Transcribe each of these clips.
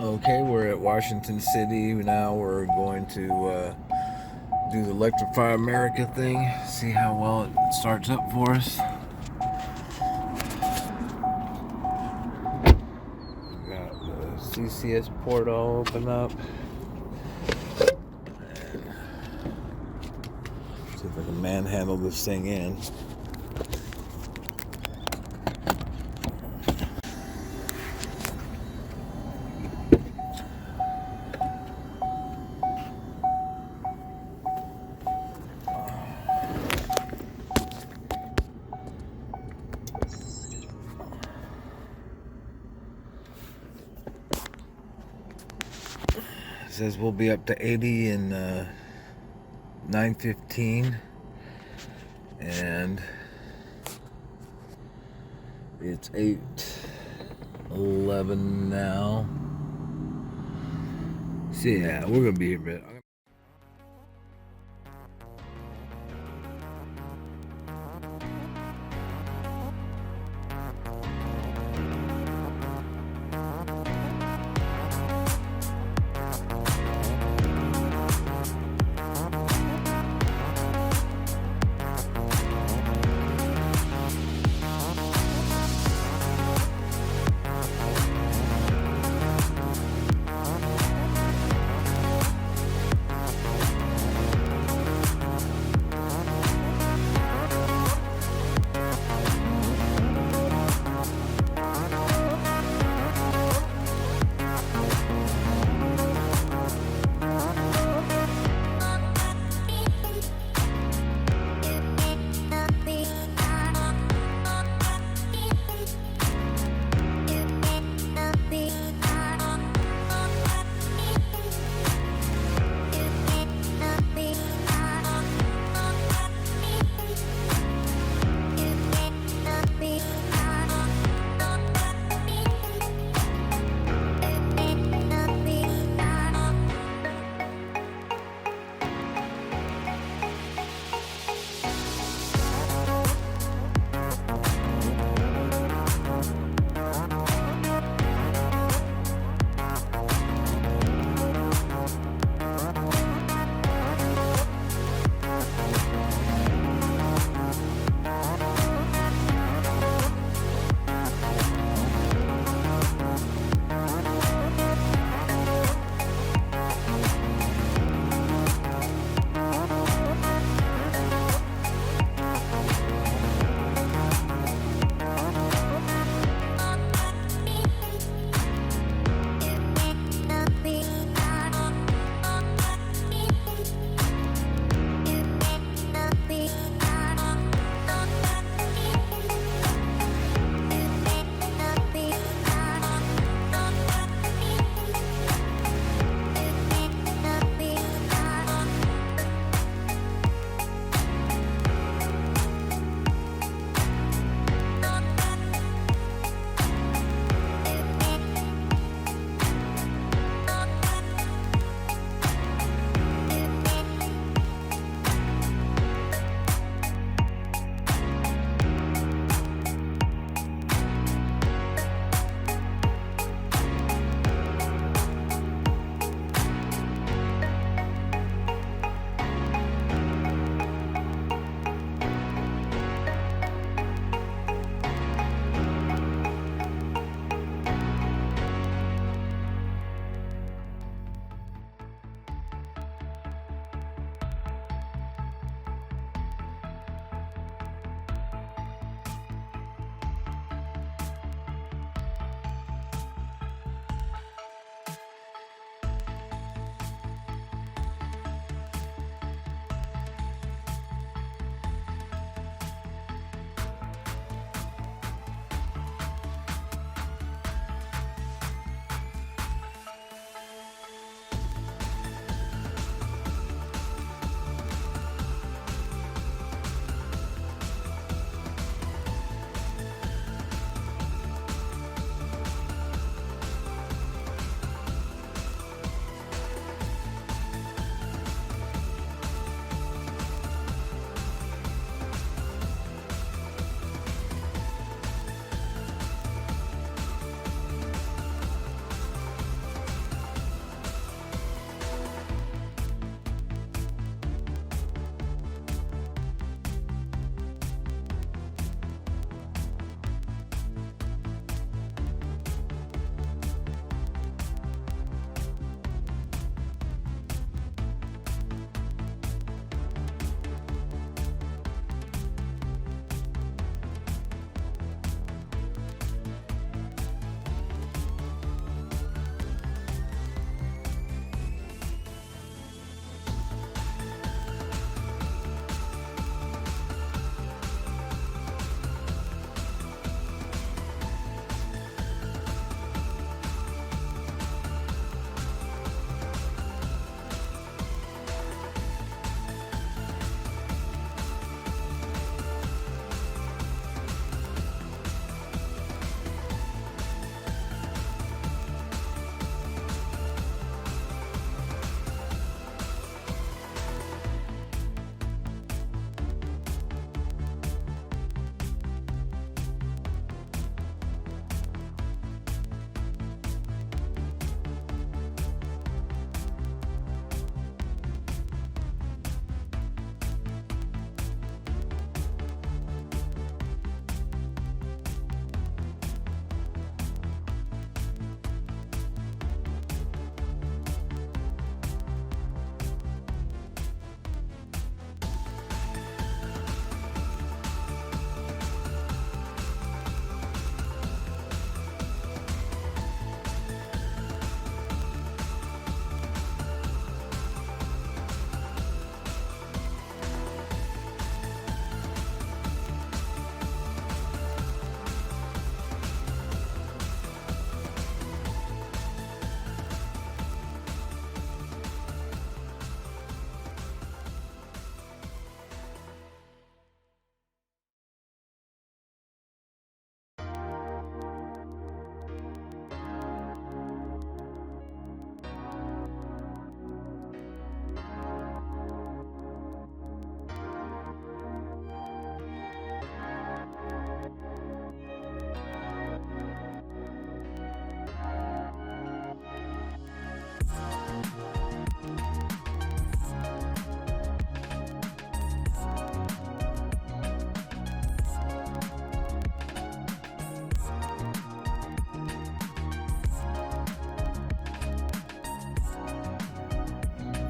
Okay, we're at Washington City now. We're going to do the Electrify America thing, see how well it starts up for us. We got the CCS port all open up. See if I can manhandle this thing in. It says we'll be up to 80 in 9:15, and it's 8:11 now. So yeah, we're gonna be here a bit.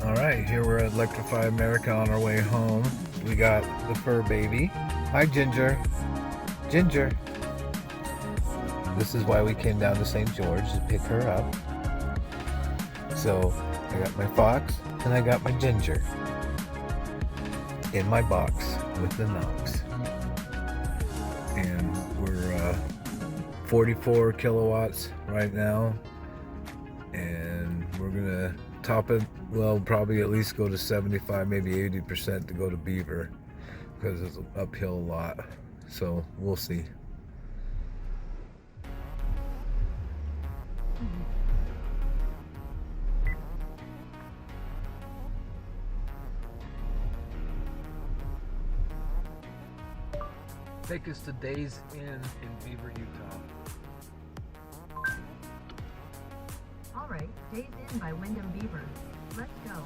Alright, here we're at Electrify America on our way home. We got the fur baby. Hi, Ginger. Ginger. This is why we came down to St. George, to pick her up. So, I got my fox and I got my Ginger in my box with the Knox. And we're 44 kilowatts right now. And we're gonna top it, well, probably at least go to 75, maybe 80% to go to Beaver, because it's uphill a lot. So we'll see. Take us to Days Inn in Beaver, Utah. All right, Days Inn by Wyndham Beaver. Let's go.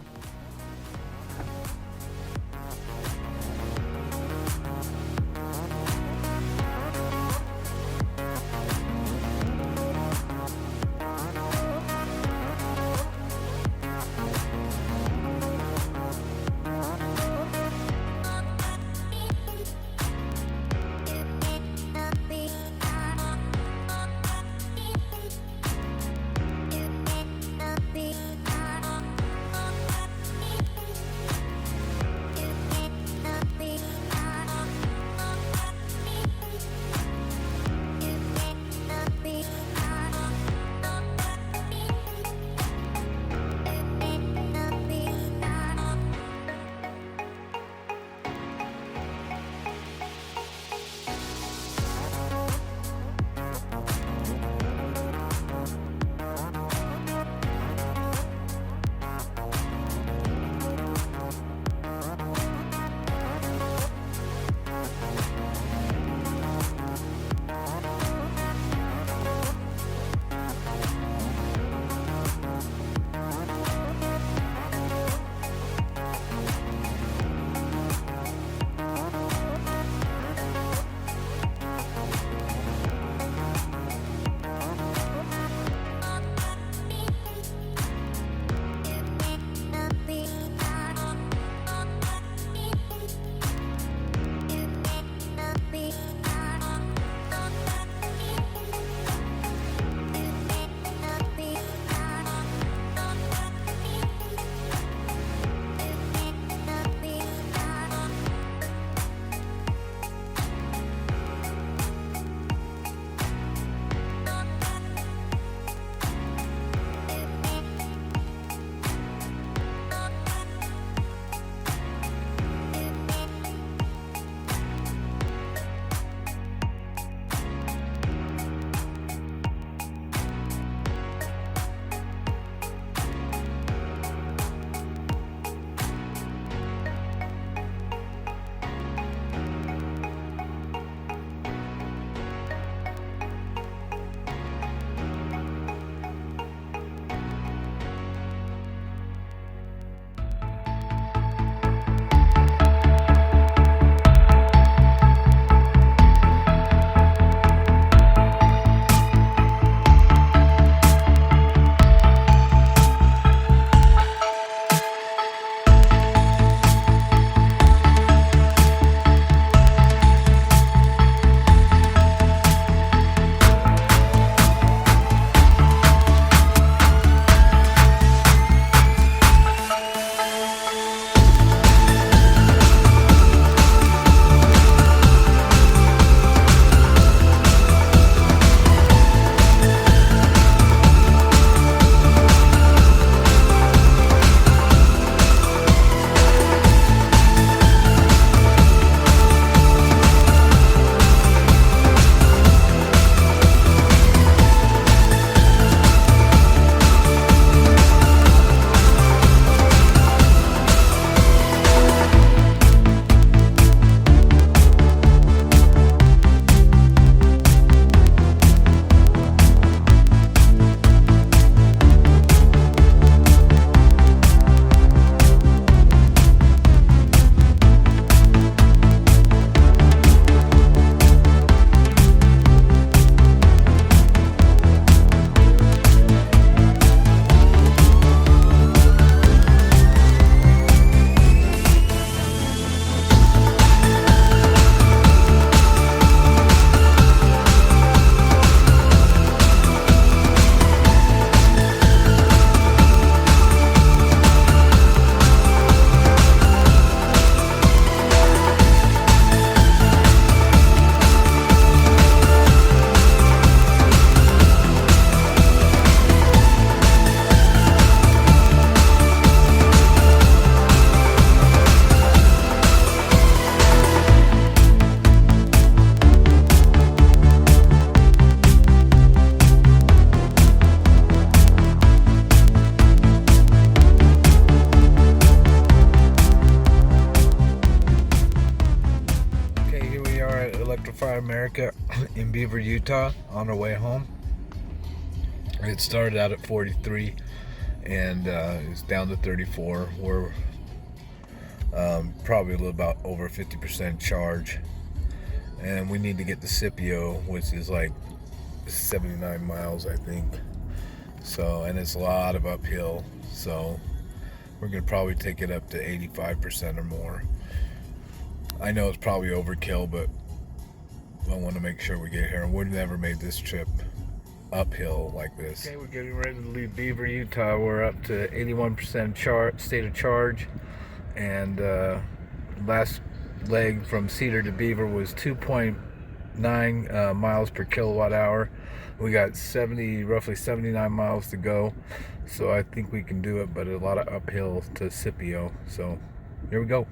Electrify America in Beaver, Utah on our way home. It started out at 43 and it's down to 34. We're probably a little about over 50% charge, and we need to get to Scipio, which is like 79 miles, I think. So, and it's a lot of uphill, so we're gonna probably take it up to 85% or more. I know it's probably overkill, but I want to make sure we get here. And we've never made this trip uphill like this. Okay, we're getting ready to leave Beaver, Utah. We're up to 81% state of charge, and last leg from Cedar to Beaver was 2.9 miles per kilowatt hour. We got roughly 79 miles to go, so I think we can do it, but a lot of uphill to Scipio. So here we go.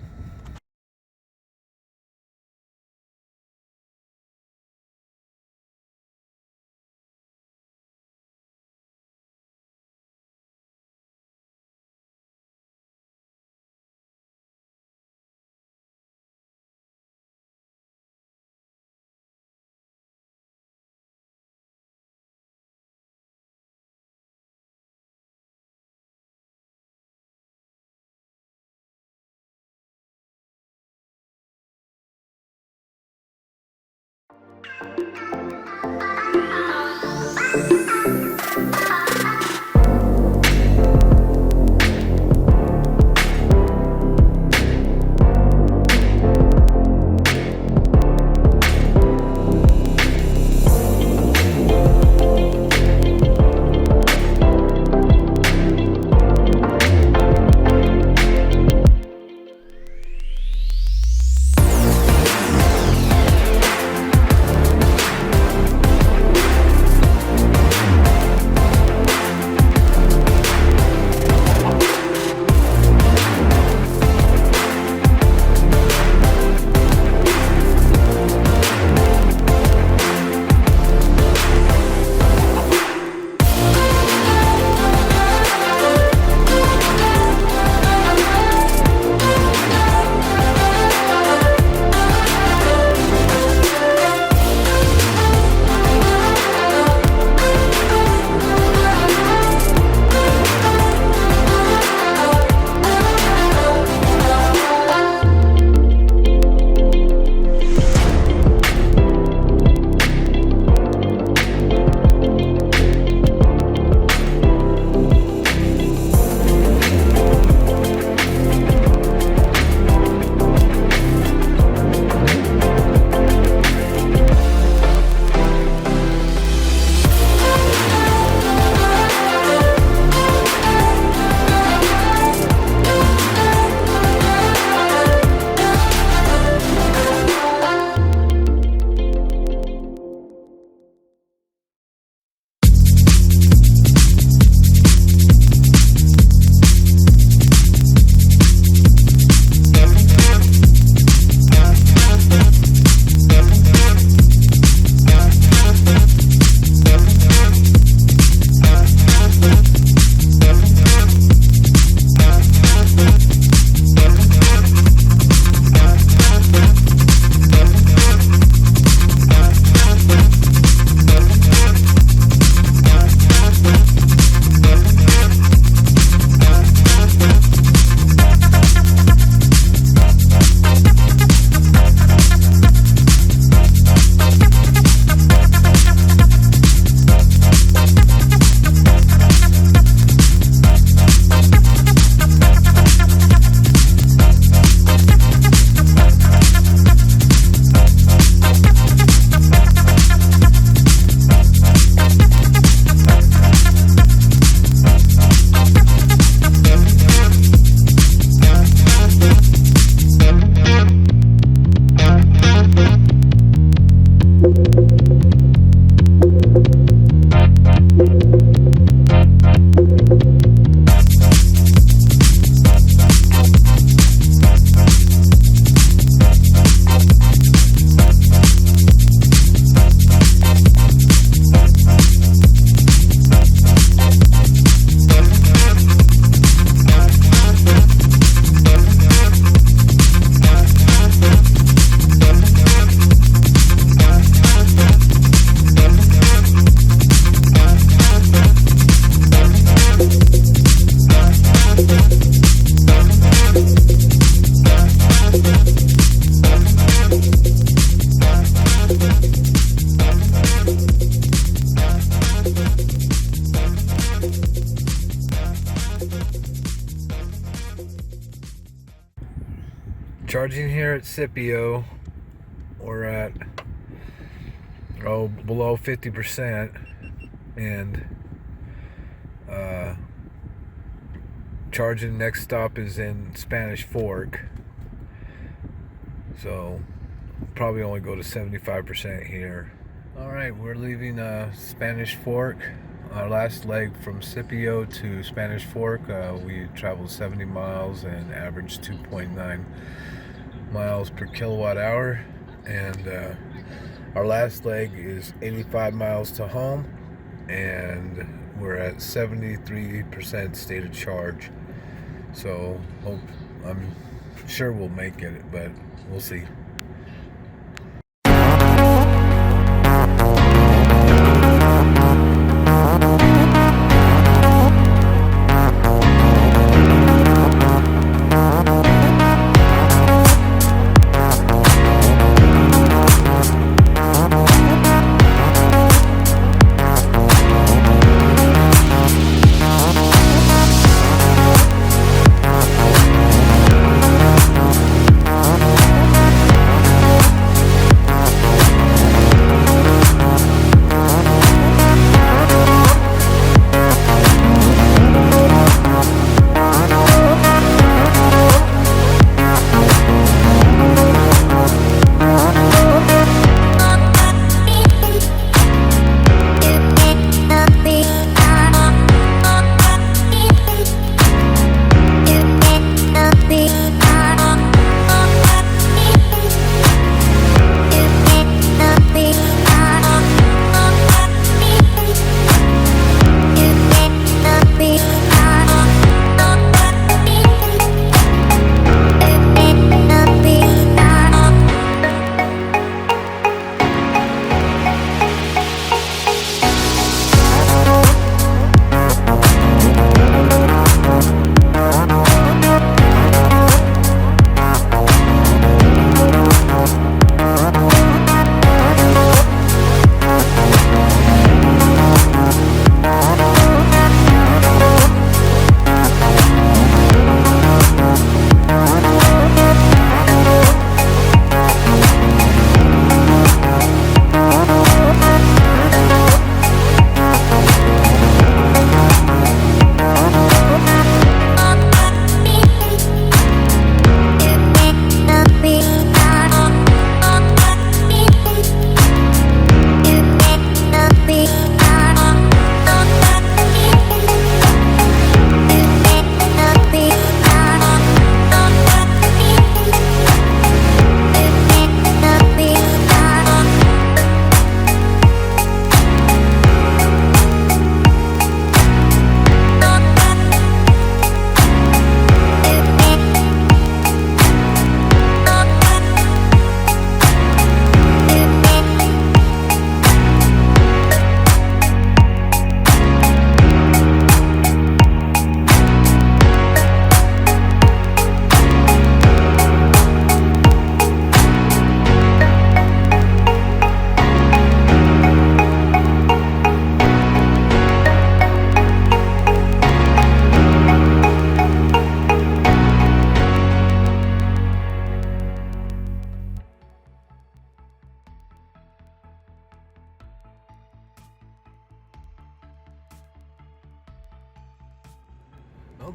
Charging here at Scipio, we're at below 50%, and charging next stop is in Spanish Fork, so probably only go to 75% here. All right, we're leaving Spanish Fork. Our last leg from Scipio to Spanish Fork, we traveled 70 miles and averaged 2.9 miles per kilowatt hour, and our last leg is 85 miles to home, and we're at 73% state of charge. So I'm sure we'll make it, but we'll see.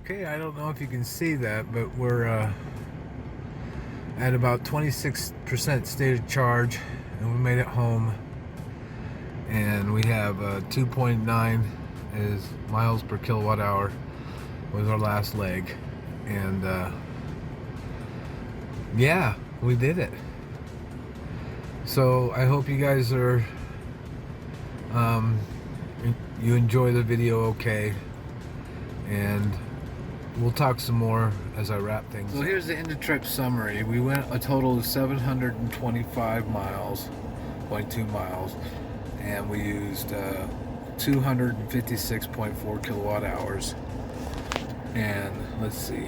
Okay, I don't know if you can see that, but we're at about 26% state of charge, and we made it home, and we have 2.9 is miles per kilowatt hour was our last leg, and yeah, we did it. So I hope you guys are you enjoy the video okay, and we'll talk some more as I wrap things. So here's the end of trip summary. We went a total of 725 miles, 0.2 miles, and we used 256.4 kilowatt hours. And let's see.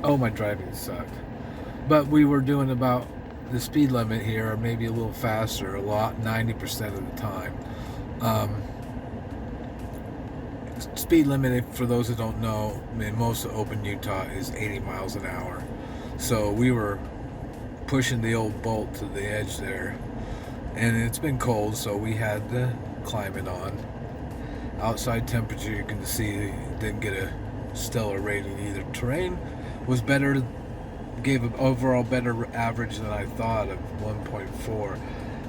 Oh, my driving sucked. But we were doing about the speed limit here, or maybe a little faster, 90% of the time. Speed limit, for those who don't know, in most of open Utah is 80 miles an hour. So we were pushing the old Bolt to the edge there, and it's been cold, so we had to climb it on. Outside temperature, you can see, didn't get a stellar rating either. Terrain was better, gave an overall better average than I thought of 1.4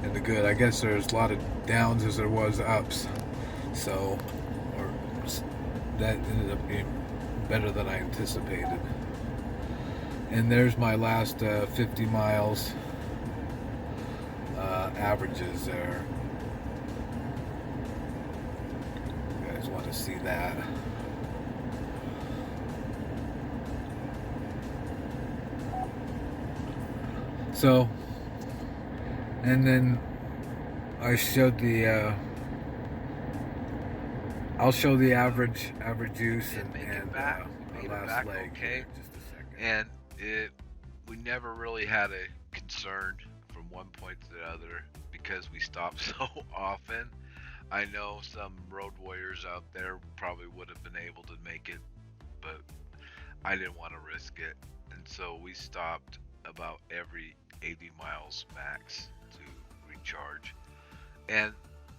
in the good. I guess there's a lot of downs as there was ups, so or that ended up being better than I anticipated. And there's my last 50 miles averages there. You guys want to see that? So, and then I showed the. I'll show the average use Did and, make it and back. We our made it last back leg okay, here in just a second. and it we never really had a concern from one point to the other because we stopped so often. I know some road warriors out there probably would have been able to make it, but I didn't want to risk it, and so we stopped about every 80 miles max to recharge. And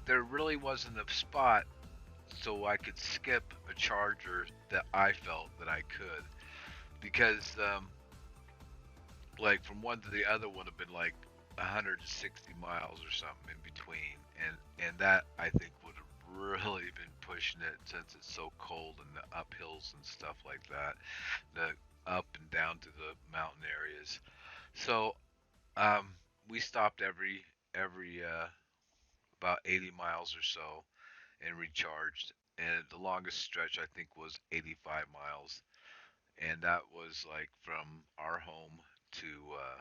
there really wasn't a spot so I could skip a charger that I felt that I could, because like from one to the other would have been like 160 miles or something in between, and that I think would have really been pushing it since it's so cold and the uphills and stuff like that, the up and down to the mountain areas. So um, we stopped every about 80 miles or so and recharged. And the longest stretch I think was 85 miles, and that was like from our home to uh,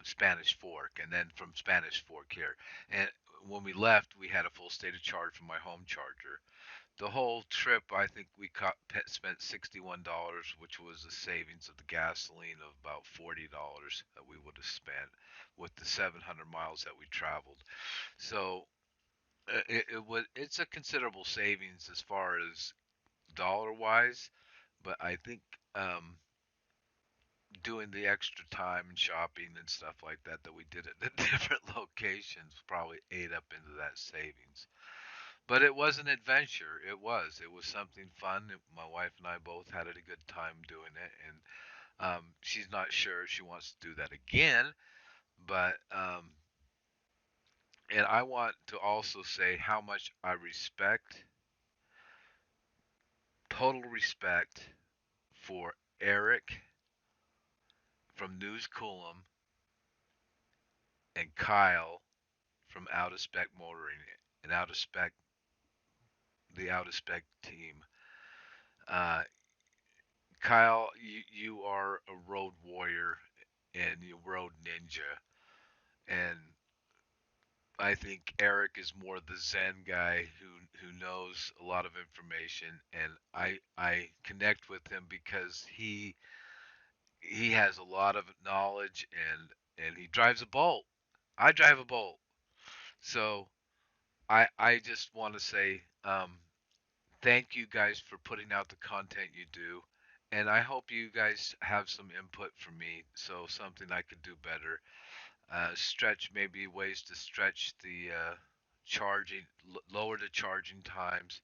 Spanish Fork, and then from Spanish Fork here. And when we left, we had a full state of charge from my home charger. The whole trip, I think we spent $61, which was a savings of the gasoline of about $40 that we would have spent with the 700 miles that we traveled. So it's a considerable savings as far as dollar wise, but I think um, doing the extra time and shopping and stuff like that that we did at the different locations probably ate up into that savings. But it was an adventure. It was something fun. My wife and I both had a good time doing it, and she's not sure if she wants to do that again. But and I want to also say how much I respect, total respect for Eric from News Coolum and Kyle from Out of Spec Motoring and Out of Spec, the Out of Spec team. Uh, Kyle, you are a road warrior and you road ninja, and I think Eric is more the Zen guy who knows a lot of information, and I connect with him because he has a lot of knowledge, and he drives a Bolt. I drive a Bolt, so I just want to say thank you guys for putting out the content you do. And I hope you guys have some input from me, so something I could do better. Stretch maybe ways to stretch the charging, lower the charging times,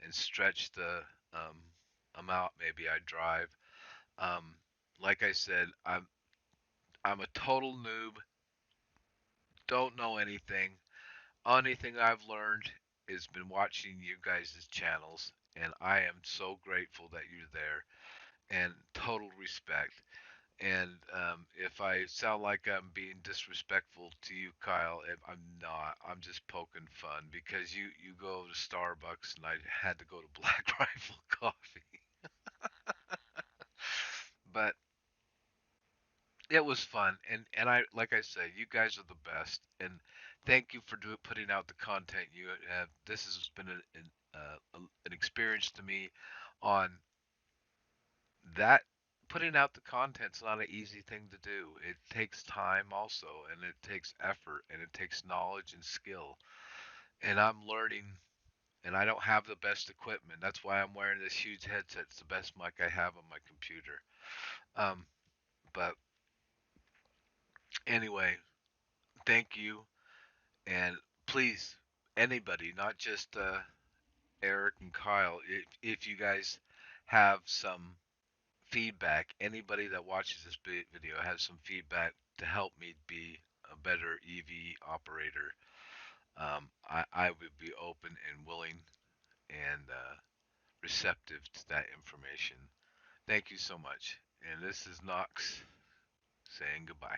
and stretch the um, amount maybe I drive. Um, like I said, I'm a total noob. Don't know anything. Only thing I've learned is been watching you guys' channels, and I am so grateful that you're there, and total respect. And if I sound like I'm being disrespectful to you, Kyle, I'm not. I'm just poking fun because you go to Starbucks and I had to go to Black Rifle Coffee. But it was fun, and I like I said, you guys are the best, and thank you for putting out the content you have. This has been an experience to me on that. Putting out the content's not an easy thing to do. It takes time also, and it takes effort, and it takes knowledge and skill. And I'm learning and I don't have the best equipment. That's why I'm wearing this huge headset. It's the best mic I have on my computer. Um, but anyway, thank you, and please, anybody, not just Eric and Kyle, if you guys have some feedback, anybody that watches this video has some feedback to help me be a better EV operator, I would be open and willing and receptive to that information. Thank you so much. And this is Knox saying goodbye.